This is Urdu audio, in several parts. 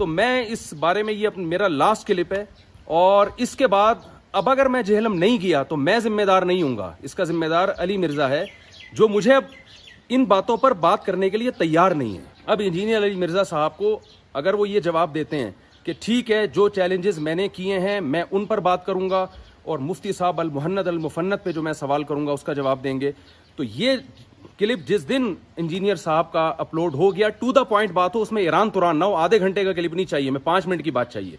تو میں اس بارے میں یہ میرا لاسٹ کلپ ہے، اور اس کے بعد اب اگر میں جہلم نہیں گیا تو میں ذمہ دار نہیں ہوں گا، اس کا ذمہ دار علی مرزا ہے جو مجھے اب ان باتوں پر بات کرنے کے لیے تیار نہیں ہے۔ اب انجینئر علی مرزا صاحب کو اگر وہ یہ جواب دیتے ہیں کہ ٹھیک ہے جو چیلنجز میں نے کیے ہیں میں ان پر بات کروں گا، اور مفتی صاحب المہند المفند پہ جو میں سوال کروں گا اس کا جواب دیں گے، تو یہ کلپ جس دن انجینئر صاحب کا اپلوڈ ہو گیا، ٹو دا پوائنٹ بات ہو، اس میں ایران توران نہ ہو، آدھے گھنٹے کا کلپ نہیں چاہیے، میں 5 منٹ کی بات چاہیے،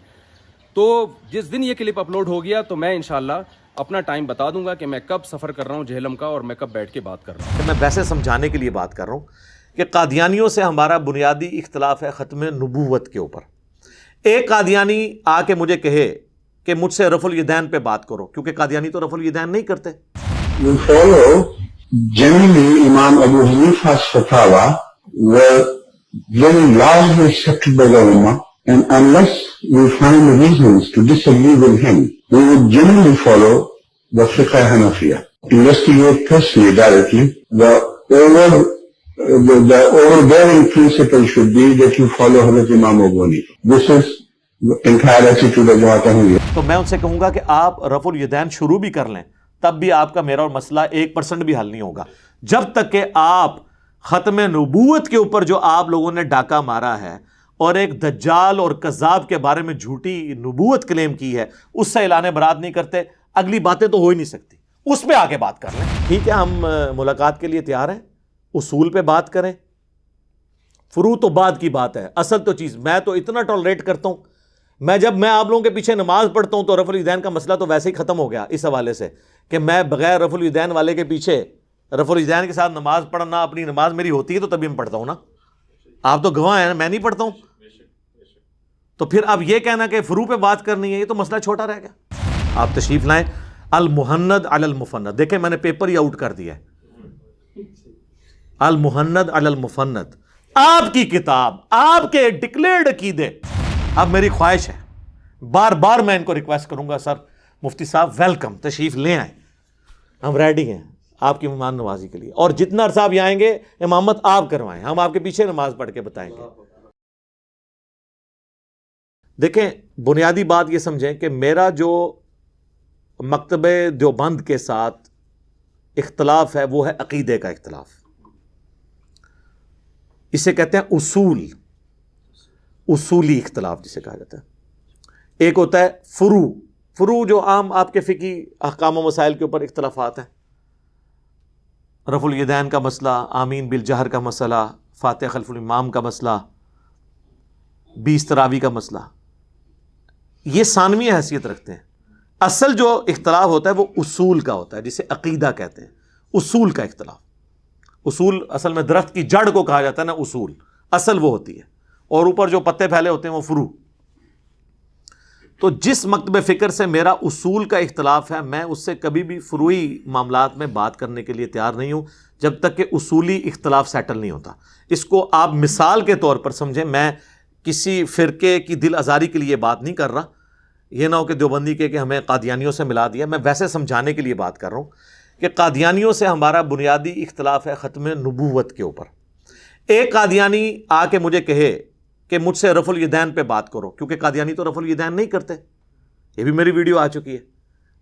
تو جس دن یہ کلپ اپلوڈ ہو گیا تو میں انشاءاللہ اپنا ٹائم بتا دوں گا کہ میں کب سفر کر رہا ہوں جہلم کا، اور میں کب بیٹھ کے بات کر رہا ہوں۔ میں ویسے سمجھانے کے لیے بات کر رہا ہوں کہ قادیانیوں سے ہمارا بنیادی اختلاف ہے ختم نبوت کے اوپر۔ ایک قادیانی آ کے مجھے کہے کہ مجھ سے رفع الیدین پہ بات کرو، کیونکہ قادیانی تو رفع الیدین نہیں کرتے۔ We follow generally Imam Abu Hanifa's fatwa were very largely accepted by the Ummah, and unless we find reasons to disagree with him, we would generally follow the fiqh Hanafiya. Investigate personally, directly. The overbearing principle should be that you follow Hazrat Imam Abu Hanifa. This is the entire attitude of Jamaat Ahmadiyya. تو میں ان سے کہوں گا کہ آپ رفع الیدین شروع بھی کر لیں، تب بھی آپ کا میرا اور مسئلہ 1% بھی حل نہیں ہوگا، جب تک کہ آپ ختم نبوت کے اوپر جو آپ لوگوں نے ڈاکہ مارا ہے اور ایک دجال اور کذاب کے بارے میں جھوٹی نبوت کلیم کی ہے اس سے اعلان برات نہیں کرتے، اگلی باتیں تو ہو ہی نہیں سکتی، اس پہ آ کے بات کر لیں۔ ٹھیک ہے، ہم ملاقات کے لیے تیار ہیں، اصول پہ بات کریں، فروع تو بعد کی بات ہے، اصل تو چیز میں تو اتنا ٹالریٹ کرتا ہوں، جب میں آپ لوگوں کے پیچھے نماز پڑھتا ہوں تو رفع الیدین کا مسئلہ تو ویسے ہی ختم ہو گیا، اس حوالے سے کہ میں بغیر رفع الیدین والے کے پیچھے رفع الیدین کے ساتھ نماز پڑھنا، اپنی نماز میری ہوتی ہے تو تبھی میں پڑھتا ہوں نا، آپ تو گواہ ہیں، میں نہیں پڑھتا ہوں، تو پھر اب یہ کہنا کہ فروع پہ بات کرنی ہے، یہ تو مسئلہ چھوٹا رہ گیا۔ آپ تشریف لائیں، المہند علی المفند، دیکھیں میں نے پیپر ہی آؤٹ کر دیا ہے، المہند علی المفند، آپ کی کتاب، آپ کے ڈکلیئرڈ عقیدے۔ اب میری خواہش ہے، بار بار میں ان کو ریکویسٹ کروں گا، سر مفتی صاحب ویلکم، تشریف لے آئیں، ہم ریڈی ہیں آپ کی مہمان نوازی کے لیے، اور جتنا عرصہ آپ یہاں آئیں گے امامت آپ کروائیں، ہم آپ کے پیچھے نماز پڑھ کے بتائیں گے۔ دیکھیں بنیادی بات یہ سمجھیں کہ میرا جو مکتبہ دیوبند کے ساتھ اختلاف ہے وہ ہے عقیدے کا اختلاف، اسے کہتے ہیں اصولی اختلاف جسے کہا جاتا ہے۔ ایک ہوتا ہے فروع جو عام آپ کے فقہی احکام و مسائل کے اوپر اختلافات ہیں، رفع الیدین کا مسئلہ، آمین بالجہر کا مسئلہ، فاتحہ خلف الامام کا مسئلہ، 20 تراویح کا مسئلہ، یہ ثانوی حیثیت رکھتے ہیں۔ اصل جو اختلاف ہوتا ہے وہ اصول کا ہوتا ہے، جسے عقیدہ کہتے ہیں، اصول کا اختلاف۔ اصول اصل میں درخت کی جڑ کو کہا جاتا ہے نا، اصول اصل وہ ہوتی ہے، اور اوپر جو پتے پھیلے ہوتے ہیں وہ فروع۔ تو جس مکتب فکر سے میرا اصول کا اختلاف ہے، میں اس سے کبھی بھی فروعی معاملات میں بات کرنے کے لیے تیار نہیں ہوں جب تک کہ اصولی اختلاف سیٹل نہیں ہوتا۔ اس کو آپ مثال کے طور پر سمجھیں، میں کسی فرقے کی دل آزاری کے لیے بات نہیں کر رہا، یہ نہ ہو کہ دیوبندی کہ ہمیں قادیانیوں سے ملا دیا، میں ویسے سمجھانے کے لیے بات کر رہا ہوں کہ قادیانیوں سے ہمارا بنیادی اختلاف ہے ختم نبوت کے اوپر۔ ایک قادیانی آ کے مجھے کہے کہ مجھ سے رفع الیدین پہ بات کرو، کیونکہ قادیانی تو رفع الیدین نہیں کرتے، یہ بھی میری ویڈیو آ چکی ہے،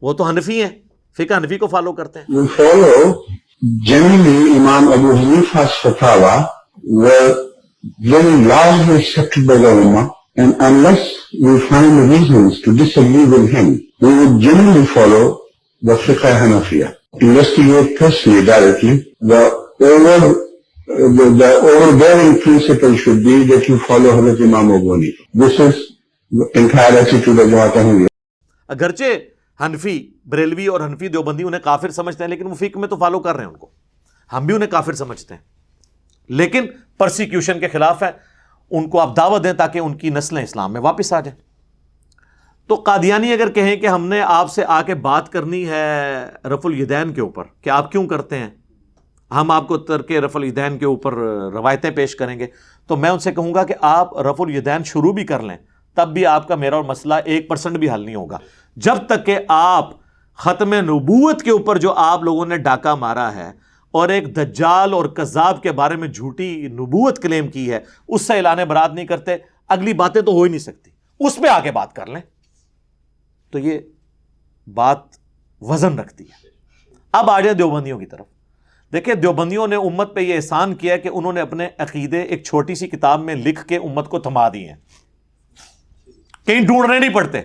وہ تو حنفی ہیں، فقہ حنفی کو فالو کرتے ہیں۔ We follow generally Imam Abu Hanifa's fatwa were very largely accepted by the Ummah, and unless we find reasons to disagree with him, we would generally follow the fiqh Hanafiya. Investigate personally, directly. The overbearing principle should be that you follow Hazrat Imam Abu Hanifa. This is the entire attitude of Jamaat Ahmadiyya. اگرچہ حنفی بریلوی اور حنفی دیوبندی انہیں کافر سمجھتے ہیں، لیکن وہ فقہ میں تو فالو کر رہے ہیں ان کو، ہم بھی انہیں کافر سمجھتے ہیں، لیکن پرسیکیوشن کے خلاف ہے، ان کو آپ دعوت دیں تاکہ ان کی نسلیں اسلام میں واپس آ جائیں۔ تو قادیانی اگر کہیں کہ ہم نے آپ سے آ کے بات کرنی ہے رفع الیدین کے اوپر کہ آپ کیوں کرتے ہیں، ہم آپ کو ترک رفع الیدین کے اوپر روایتیں پیش کریں گے، تو میں ان سے کہوں گا کہ آپ رفع الیدین شروع بھی کر لیں، تب بھی آپ کا میرا اور مسئلہ 1% بھی حل نہیں ہوگا، جب تک کہ آپ ختم نبوت کے اوپر جو آپ لوگوں نے ڈاکہ مارا ہے اور ایک دجال اور کذاب کے بارے میں جھوٹی نبوت کلیم کی ہے اس سے اعلان برات نہیں کرتے، اگلی باتیں تو ہو ہی نہیں سکتی، اس پہ آ کے بات کر لیں تو یہ بات وزن رکھتی ہے۔ اب آ جائیں دیوبندیوں کی طرف۔ دیکھیں دیوبندیوں نے امت پہ یہ احسان کیا کہ انہوں نے اپنے عقیدے ایک چھوٹی سی کتاب میں لکھ کے امت کو تھما دی ہیں، کہیں ڈھونڈنے نہیں پڑتے۔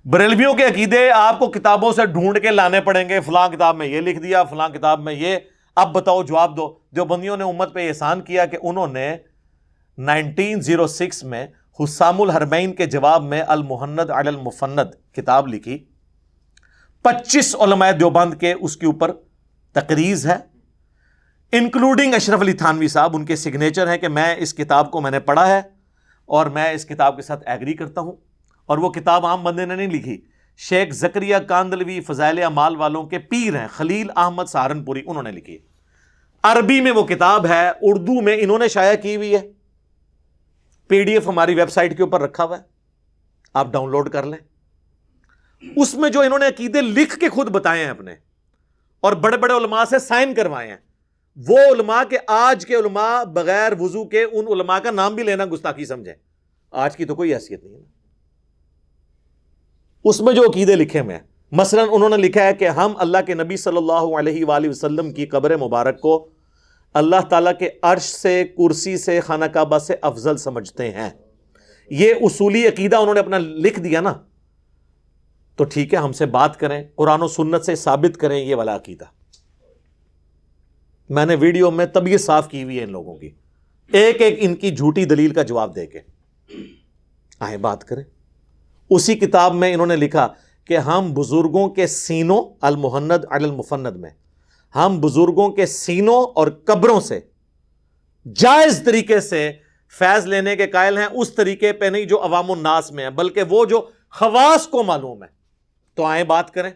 بریلویوں کے عقیدے آپ کو کتابوں سے ڈھونڈ کے لانے پڑیں گے، فلاں کتاب میں یہ لکھ دیا، فلاں کتاب میں یہ، اب بتاؤ جواب دو۔ دیوبندیوں نے امت پہ احسان کیا کہ انہوں نے 1906 میں حسام الحرمین کے جواب میں المحند علی المفند کتاب لکھی، 25 علماء دیوبند کے اس کے اوپر تقریز ہے، انکلوڈنگ اشرف علی تھانوی صاحب، ان کے سگنیچر ہیں کہ میں اس کتاب کو میں نے پڑھا ہے اور میں اس کتاب کے ساتھ ایگری کرتا ہوں۔ اور وہ کتاب عام بندے نے نہیں لکھی، شیخ زکریہ کاندلوی فضائل اعمال والوں کے پیر ہیں خلیل احمد سہارنپوری، انہوں نے لکھی۔ عربی میں وہ کتاب ہے، اردو میں انہوں نے شائع کی ہوئی ہے، PDF ہماری ویب سائٹ کے اوپر رکھا ہوا ہے، آپ ڈاؤن لوڈ کر لیں۔ اس میں جو انہوں نے عقیدے لکھ کے خود بتائے ہیں اپنے، اور بڑے بڑے علماء سے سائن کروائے ہیں، وہ علماء کے آج کے علماء بغیر وضو کے ان علماء کا نام بھی لینا گستاخی سمجھیں، آج کی تو کوئی حیثیت نہیں ہے۔ اس میں جو عقیدے لکھے ہوئے ہیں، مثلا انہوں نے لکھا ہے کہ ہم اللہ کے نبی صلی اللہ علیہ وآلہ وسلم کی قبر مبارک کو اللہ تعالیٰ کے عرش سے، کرسی سے، خانہ کعبہ سے افضل سمجھتے ہیں۔ یہ اصولی عقیدہ انہوں نے اپنا لکھ دیا نا، تو ٹھیک ہے، ہم سے بات کریں، قرآن و سنت سے ثابت کریں یہ والا عقیدہ۔ میں نے ویڈیو میں طبیعت صاف کی ہوئی ہے ان لوگوں کی، ایک ایک ان کی جھوٹی دلیل کا جواب دے کے آئیں بات کریں۔ اسی کتاب میں انہوں نے لکھا کہ ہم بزرگوں کے سینوں، المحند علی المفند میں، ہم بزرگوں کے سینوں اور قبروں سے جائز طریقے سے فیض لینے کے قائل ہیں، اس طریقے پہ نہیں جو عوام الناس میں ہے، بلکہ وہ جو خواص کو معلوم ہے۔ تو آئیں بات کریں،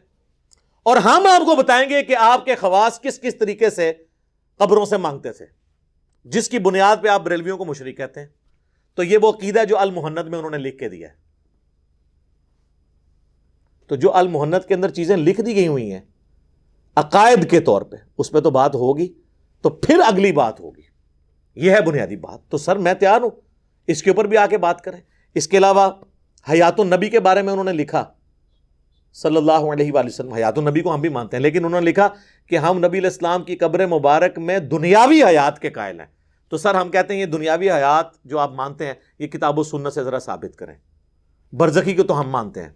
اور ہم آپ کو بتائیں گے کہ آپ کے خواص کس کس طریقے سے قبروں سے مانگتے تھے، جس کی بنیاد پہ آپ بریلویوں کو مشرک کہتے ہیں۔ تو یہ وہ عقیدہ جو المحند میں انہوں نے لکھ کے دیا ہے۔ تو جو المحند کے اندر چیزیں لکھ دی گئی ہوئی ہیں عقائد کے طور پہ، اس پہ تو بات ہوگی، تو پھر اگلی بات ہوگی، یہ ہے بنیادی بات۔ تو سر میں تیار ہوں اس کے اوپر بھی آ کے بات کریں۔ اس کے علاوہ حیات النبی کے بارے میں انہوں نے لکھا، صلی اللہ علیہ وآلہ وسلم، حیات النبی کو ہم بھی مانتے ہیں، لیکن انہوں نے لکھا کہ ہم نبی علیہ السلام کی قبر مبارک میں دنیاوی حیات کے قائل ہیں۔ تو سر ہم کہتے ہیں یہ دنیاوی حیات جو آپ مانتے ہیں یہ کتاب و سنت سے ذرا ثابت کریں۔ برزخی کو تو ہم مانتے ہیں،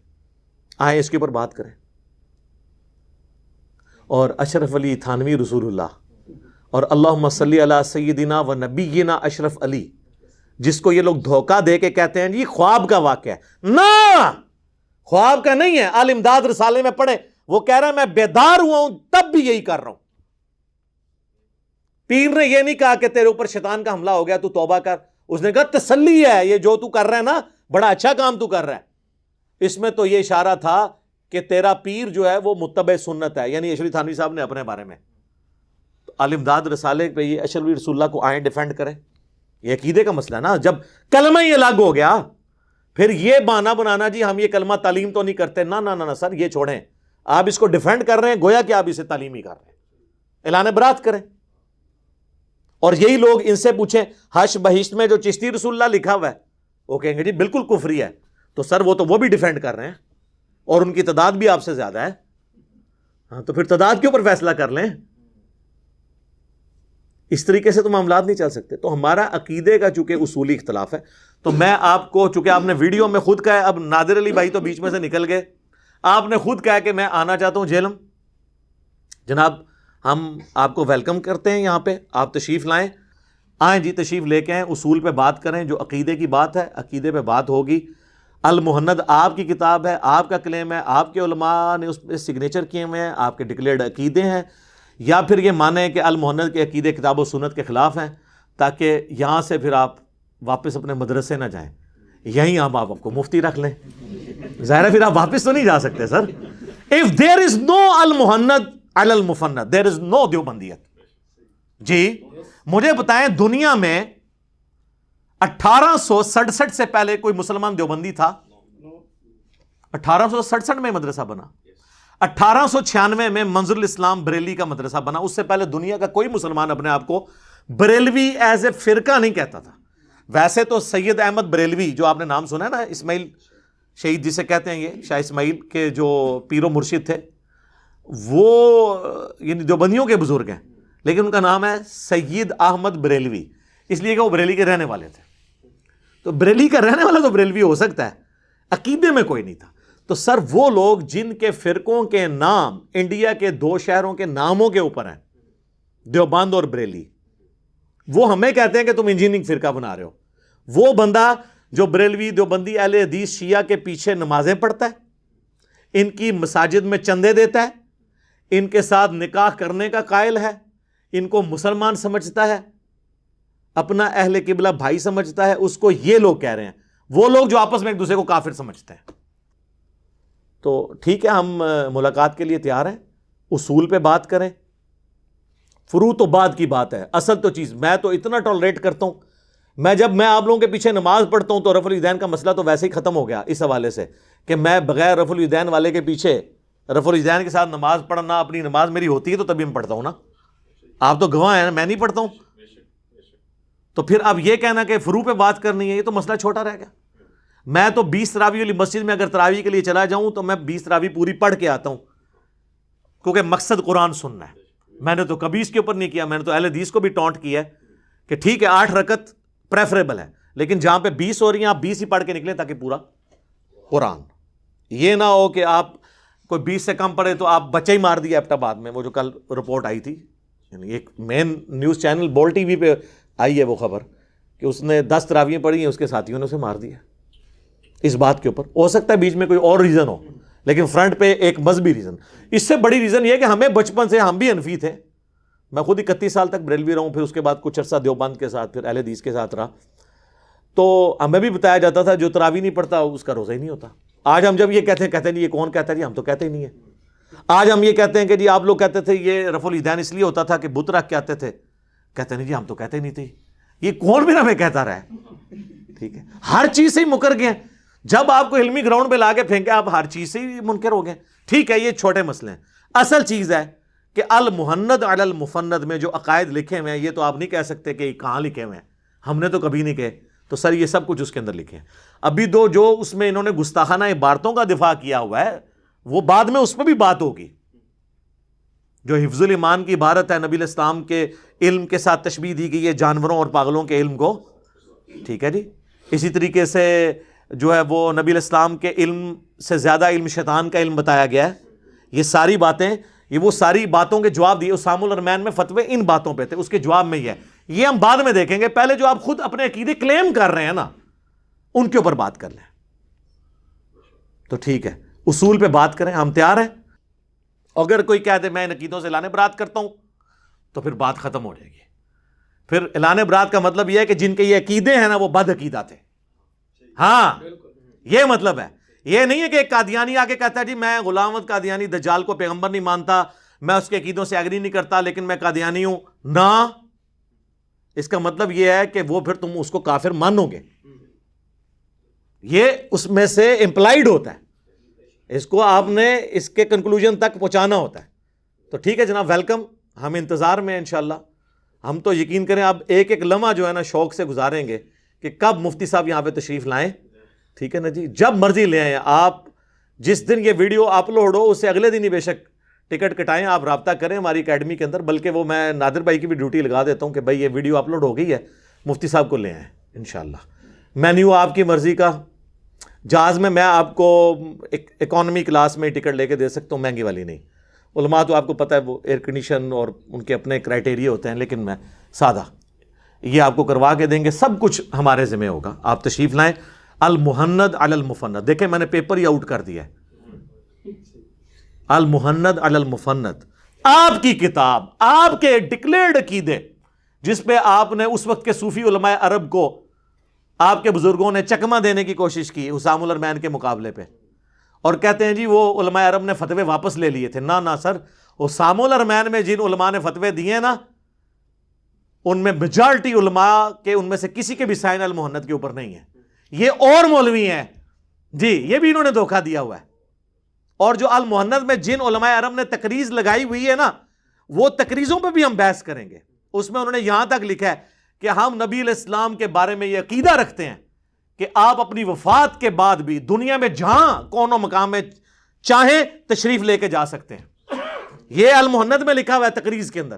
آئیں اس کے اوپر بات کریں۔ اور اشرف علی تھانوی رسول اللہ، اور اللہم صلی علی سیدنا و نبینا اشرف علی، جس کو یہ لوگ دھوکہ دے کے کہتے ہیں جی خواب کا واقعہ ہے، نہ خواب کا نہیں ہے۔ آل امداد رسالے میں پڑھیں، وہ کہہ رہا ہے میں بیدار ہوا ہوں تب بھی یہی کر رہا ہوں۔ پیر نے یہ نہیں کہا کہ تیرے اوپر شیطان کا حملہ ہو گیا تو توبہ کر، اس نے کہا تسلی ہے، یہ جو تو کر رہا ہے نا بڑا اچھا کام تو کر رہا ہے۔ اس میں تو یہ اشارہ تھا کہ تیرا پیر جو ہے وہ متبع سنت ہے، یعنی اشرف تھانوی صاحب نے اپنے بارے میں۔ تو آل امداد رسالے پہ یہ اشرف رسول اللہ کو آئیں ڈیفینڈ کریں، یہ عقیدے کا مسئلہ نا۔ جب کلمہ ہی الگ ہو گیا پھر یہ بہانہ بنانا جی ہم یہ کلمہ تعلیم تو نہیں کرتے، نہ سر یہ چھوڑیں، آپ اس کو ڈیفینڈ کر رہے ہیں گویا کہ آپ اسے تعلیم ہی کر رہے ہیں، اعلان برات کریں۔ اور یہی لوگ ان سے پوچھیں حش بہشت میں جو چشتی رسول اللہ لکھا ہوا ہے وہ کہیں گے جی بالکل کفری ہے، تو سر وہ بھی ڈیفینڈ کر رہے ہیں اور ان کی تعداد بھی آپ سے زیادہ ہے، ہاں تو پھر تعداد کے اوپر فیصلہ کر لیں۔ اس طریقے سے تو معاملات نہیں چل سکتے۔ تو ہمارا عقیدے کا چونکہ اصولی اختلاف ہے، تو میں آپ کو، چونکہ آپ نے ویڈیو میں خود کہا ہے، اب نادر علی بھائی تو بیچ میں سے نکل گئے، آپ نے خود کہا کہ میں آنا چاہتا ہوں جہلم، جناب ہم آپ کو ویلکم کرتے ہیں یہاں پہ، آپ تشریف لائیں، آئیں جی تشریف لے کے آئیں، اصول پہ بات کریں، جو عقیدے کی بات ہے عقیدے پہ بات ہوگی۔ المحند آپ کی کتاب ہے، آپ کا کلیم ہے، آپ کے علماء نے اس پہ سگنیچر کیے ہوئے ہیں، آپ کے ڈکلیئرڈ عقیدے ہیں، یا پھر یہ مانیں کہ المحند کے عقیدے کتاب و سنت کے خلاف ہیں، تاکہ یہاں سے پھر آپ واپس اپنے مدرسے نہ جائیں، یہیں آپ کو مفتی رکھ لیں، ظاہر ہے پھر آپ واپس تو نہیں جا سکتے سر۔ If there is no Al Muhannad Ali Al Mufannad there is no دیوبندیت۔ جی مجھے بتائیں دنیا میں 1867 سے پہلے کوئی مسلمان دیوبندی تھا؟ 1867 میں مدرسہ بنا، 1896 میں منظر الاسلام بریلی کا مدرسہ بنا، اس سے پہلے دنیا کا کوئی مسلمان اپنے آپ کو بریلوی ایز اے فرقہ نہیں کہتا تھا۔ ویسے تو سید احمد بریلوی جو آپ نے نام سنا ہے نا، اسماعیل شہید جسے کہتے ہیں، یہ شاہ اسماعیل کے جو پیر و مرشد تھے، وہ یعنی دیوبندیوں کے بزرگ ہیں، لیکن ان کا نام ہے سید احمد بریلوی، اس لیے کہ وہ بریلی کے رہنے والے تھے. تو بریلی کا رہنے والا تو بریلوی ہو سکتا ہے، عقیدے میں کوئی نہیں تھا. تو سر وہ لوگ جن کے فرقوں کے نام انڈیا کے 2 شہروں کے ناموں کے اوپر ہیں، دیوبند اور بریلی، وہ ہمیں کہتے ہیں کہ تم انجینئرنگ فرقہ بنا رہے ہو. وہ بندہ جو بریلوی دیوبندی اہل حدیث شیعہ کے پیچھے نمازیں پڑھتا ہے، ان کی مساجد میں چندے دیتا ہے، ان کے ساتھ نکاح کرنے کا قائل ہے، ان کو مسلمان سمجھتا ہے، اپنا اہل قبلہ بھائی سمجھتا ہے، اس کو یہ لوگ کہہ رہے ہیں. وہ لوگ جو آپس میں ایک دوسرے کو کافر سمجھتے ہیں. تو ٹھیک ہے، ہم ملاقات کے لیے تیار ہیں، اصول پہ بات کریں. فروع تو بعد کی بات ہے، اصل تو چیز میں تو اتنا ٹالریٹ کرتا ہوں. جب میں آپ لوگوں کے پیچھے نماز پڑھتا ہوں تو رفع الیدین کا مسئلہ تو ویسے ہی ختم ہو گیا اس حوالے سے کہ میں بغیر رفع الیدین والے کے پیچھے رفع الیدین کے ساتھ نماز پڑھنا، اپنی نماز میری ہوتی ہے تو تبھی میں پڑھتا ہوں نا. آپ تو گواہ ہیں نا، میں نہیں پڑھتا ہوں. تو پھر اب یہ کہنا کہ فروع پہ بات کرنی ہے، یہ تو مسئلہ چھوٹا رہ گیا. میں تو 20 تراویح والی مسجد میں اگر تراویح کے لیے چلا جاؤں تو میں 20 تراویح پوری پڑھ کے آتا ہوں، کیونکہ مقصد قرآن سننا ہے. میں نے تو کبھی اس کے اوپر نہیں کیا. میں نے تو اہل حدیث کو بھی ٹونٹ کیا ہے کہ ٹھیک ہے 8 رکعت پریفریبل ہے، لیکن جہاں پہ 20 ہو رہی ہیں آپ 20 ہی پڑھ کے نکلیں تاکہ پورا قرآن. یہ نہ ہو کہ آپ کوئی 20 سے کم پڑھے تو آپ بچہ ہی مار دیا ایبٹ آباد میں. وہ جو کل رپورٹ آئی تھی، یعنی ایک مین نیوز چینل بول ٹی وی پہ آئی ہے وہ خبر کہ اس نے 10 تراویحیں پڑھی ہیں، اس کے ساتھیوں نے اسے مار دیا اس بات کے اوپر. ہو سکتا ہے بیچ میں کوئی اور ریزن ہو، لیکن فرنٹ پہ ایک مذہبی ریزن. اس سے بڑی ریزن یہ ہے کہ ہمیں بچپن سے ہم بھی حنفی تھے. میں خود 31 سال تک بریلوی رہا ہوں، پھر اس کے بعد کچھ عرصہ دیوبند کے ساتھ، پھر اہل حدیث کے ساتھ رہا. تو ہمیں بھی بتایا جاتا تھا جو تراویح نہیں پڑھتا اس کا روزہ ہی نہیں ہوتا. آج ہم جب یہ کہتے ہیں نہیں، یہ کون کہتا ہے جی؟ ہم تو کہتے ہی نہیں ہیں. آج ہم یہ کہتے ہیں کہ جی آپ لوگ کہتے تھے یہ رفع الیدین اس لیے ہوتا تھا کہ بت رکھ کے آتے تھے، کہتے نہیں جی ہم تو کہتے ہی نہیں تھے. یہ کون بھی ہمیں کہتا رہا ہے؟ ٹھیک ہے، ہر چیز سے ہی مکر گئے. جب آپ کو علمی گراؤنڈ پہ لا کے پھینکے آپ ہر چیز سے ہی منکر ہو گئے. ٹھیک ہے، یہ چھوٹے مسئلے ہیں. اصل چیز ہے کہ المحند علی المفند میں جو عقائد لکھے ہوئے ہیں، یہ تو آپ نہیں کہہ سکتے کہ کہاں لکھے ہوئے ہیں، ہم نے تو کبھی نہیں کہے. تو سر یہ سب کچھ اس کے اندر لکھے ہیں. ابھی جو اس میں انہوں نے گستاخانہ عبارتوں کا دفاع کیا ہوا ہے، وہ بعد میں اس پہ بھی بات ہوگی. جو حفظ الایمان کی عبارت ہے، نبی الاسلام کے علم کے ساتھ تشبیہ دی گئی ہے جانوروں اور پاگلوں کے علم کو. ٹھیک ہے جی. اسی طریقے سے جو ہے وہ نبی الاسلام کے علم سے زیادہ علم شیطان کا علم بتایا گیا ہے. یہ ساری باتیں، یہ وہ ساری باتوں کے جواب دیے. اسام الرمین میں فتوے ان باتوں پہ تھے، اس کے جواب میں یہ ہم بعد میں دیکھیں گے. پہلے جو آپ خود اپنے عقیدے کلیم کر رہے ہیں نا، ان کے اوپر بات کر لیں. تو ٹھیک ہے، اصول پہ بات کریں، ہم تیار ہیں. اگر کوئی کہہ دے میں ان عقیدوں سے اعلان برات کرتا ہوں تو پھر بات ختم ہو جائے گی. پھر اعلان برات کا مطلب یہ ہے کہ جن کے یہ عقیدے ہیں نا وہ بد عقیدہ تھے. ہاں یہ مطلب ہے. یہ نہیں ہے کہ ایک قادیانی آ کے کہتا ہے جی میں غلام احمد قادیانی دجال کو پیغمبر نہیں مانتا، میں اس کے عقیدوں سے ایگری نہیں کرتا، لیکن میں قادیانی ہوں. نہ، اس کا مطلب یہ ہے کہ وہ پھر تم اس کو کافر مانو گے. یہ اس میں سے امپلائیڈ ہوتا ہے، اس کو آپ نے اس کے کنکلوژن تک پہنچانا ہوتا ہے. تو ٹھیک ہے جناب، ویلکم. ہم انتظار میں ہیں انشاءاللہ. ہم تو یقین کریں اب ایک ایک لمحہ جو ہے نا شوق سے گزاریں گے کہ کب مفتی صاحب یہاں پہ تشریف لائیں. ٹھیک ہے نا جی، جب مرضی لے آئیں. آپ جس دن یہ ویڈیو اپلوڈ ہو اس سے اگلے دن ہی بے شک ٹکٹ کٹائیں، آپ رابطہ کریں ہماری اکیڈمی کے اندر. بلکہ وہ میں نادر بھائی کی بھی ڈیوٹی لگا دیتا ہوں کہ بھائی یہ ویڈیو اپلوڈ ہو گئی ہے، مفتی صاحب کو لے آئیں انشاءاللہ. مینیو آپ کی مرضی کا. جہاز میں آپ کو اکانومی کلاس میں ٹکٹ لے کے دے سکتا ہوں، مہنگی والی نہیں. علماء تو آپ کو پتہ ہے وہ ایئر کنڈیشن اور ان کے اپنے کرائٹیریا ہوتے ہیں، لیکن میں سادہ یہ آپ کو کروا کے دیں گے. سب کچھ ہمارے ذمہ ہوگا. آپ تشریف لائیں. المحند علی المفند، دیکھیں میں نے پیپر ہی آؤٹ کر دیا ہے. المحند علی المفند آپ کی کتاب، آپ کے ڈکلیئرڈ عقیدے جس پہ آپ نے اس وقت کے صوفی علماء عرب کو آپ کے بزرگوں نے چکمہ دینے کی کوشش کی حسام الرمین کے مقابلے پہ، اور کہتے ہیں جی وہ علماء عرب نے فتوے واپس لے لیے تھے. نہ سر، حسام الرمین میں جن علماء نے فتوے دیے نا، ان میں میجارٹی علماء کے ان میں سے کسی کے بھی سائن المحند کے اوپر نہیں ہے. یہ اور مولوی ہیں جی، یہ بھی انہوں نے دھوکہ دیا ہوا ہے. اور جو المحند میں جن علماء عرب نے تقریض لگائی ہوئی ہے نا، وہ تقریضوں پہ بھی ہم بحث کریں گے. اس میں انہوں نے یہاں تک لکھا ہے کہ ہم نبی علیہ السلام کے بارے میں یہ عقیدہ رکھتے ہیں کہ آپ اپنی وفات کے بعد بھی دنیا میں جہاں کون و مقام میں چاہیں تشریف لے کے جا سکتے ہیں. یہ المہند میں لکھا ہوا ہے تقریض کے اندر.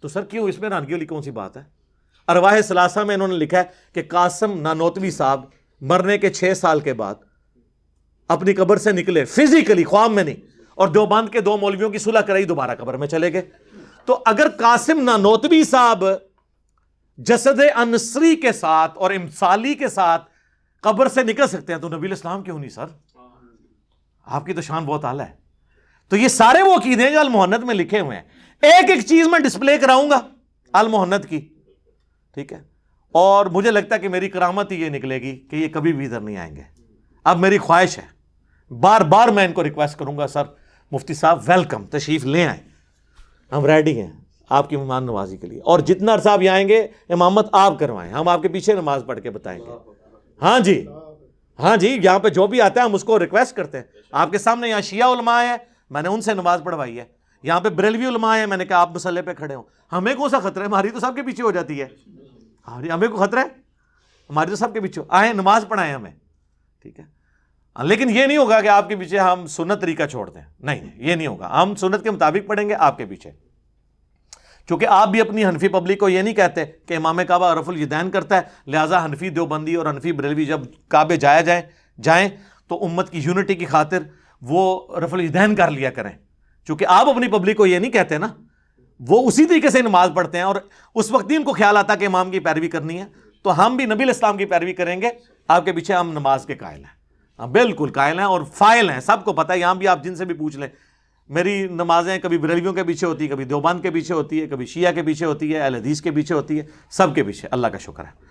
تو سر کیوں اس میں حیرانگی والی کون سی بات ہے؟ ارواح ثلاثہ میں انہوں نے لکھا ہے کہ قاسم نانوتوی صاحب مرنے کے 6 سال کے بعد اپنی قبر سے نکلے فزیکلی، خواب میں نہیں، اور دیوبند کے 2 مولویوں کی صلح کرائی، دوبارہ قبر میں چلے گئے. تو اگر قاسم نانوتوی صاحب جسد انصری کے ساتھ اور امثالی کے ساتھ قبر سے نکل سکتے ہیں تو نبی الاسلام کیوں نہیں سر؟ آپ کی تو شان بہت اعلیٰ ہے. تو یہ سارے وہ عقیدے ہیں جو المہند میں لکھے ہوئے ہیں. ایک ایک چیز میں ڈسپلے کراؤں گا المہند کی، ٹھیک ہے؟ اور مجھے لگتا ہے کہ میری کرامت ہی یہ نکلے گی کہ یہ کبھی بھی ادھر نہیں آئیں گے. اب میری خواہش ہے، بار بار میں ان کو ریکویسٹ کروں گا، سر مفتی صاحب ویلکم، تشریف لے آئیں، ہم ریڈی ہیں آپ کی مہمان نوازی کے لیے. اور جتنا عرصہ آپ یہاں آئیں گے امامت آپ کروائیں، ہم آپ کے پیچھے نماز پڑھ کے بتائیں گے. ہاں جی، ہاں جی، یہاں پہ جو بھی آتا ہے ہم اس کو ریکویسٹ کرتے ہیں. آپ کے سامنے یہاں شیعہ علماء ہیں، میں نے ان سے نماز پڑھوائی ہے. یہاں پہ بریلوی علماء ہیں، میں نے کہا آپ مسلح پہ کھڑے ہوں. ہمیں کون سا خطرہ ہے؟ ہماری تو سب کے پیچھے ہو جاتی ہے. ہمیں کو خطرہ ہے؟ ہماری تو سب کے پیچھے آئیں، نماز پڑھائیں ہمیں، ٹھیک ہے؟ لیکن یہ نہیں ہوگا کہ آپ کے پیچھے ہم سنت طریقہ چھوڑ دیں، نہیں، یہ نہیں ہوگا. ہم سنت کے مطابق پڑھیں گے آپ کے پیچھے. چونکہ آپ بھی اپنی حنفی پبلک کو یہ نہیں کہتے کہ امام کعبہ رفع الیدین کرتا ہے، لہٰذا حنفی دیوبندی اور حنفی بریلوی جب کعبے جائیں تو امت کی یونٹی کی خاطر وہ رفع الیدین کر لیا کریں. چونکہ آپ اپنی پبلک کو یہ نہیں کہتے نا، وہ اسی طریقے سے نماز پڑھتے ہیں اور اس وقت بھی ان کو خیال آتا کہ امام کی پیروی کرنی ہے. تو ہم بھی نبی علیہ السلام کی پیروی کریں گے، آپ کے پیچھے ہم نماز کے قائل ہیں. ہاں بالکل قائل ہیں اور فائل ہیں، سب کو پتہ ہے. یہاں بھی آپ جن سے بھی پوچھ لیں، میری نمازیں کبھی بریلویوں کے پیچھے ہوتی ہے، کبھی دیوبند کے پیچھے ہوتی ہے، کبھی شیعہ کے پیچھے ہوتی ہے، اہل حدیث کے پیچھے ہوتی ہے، سب کے پیچھے. اللہ کا شکر ہے.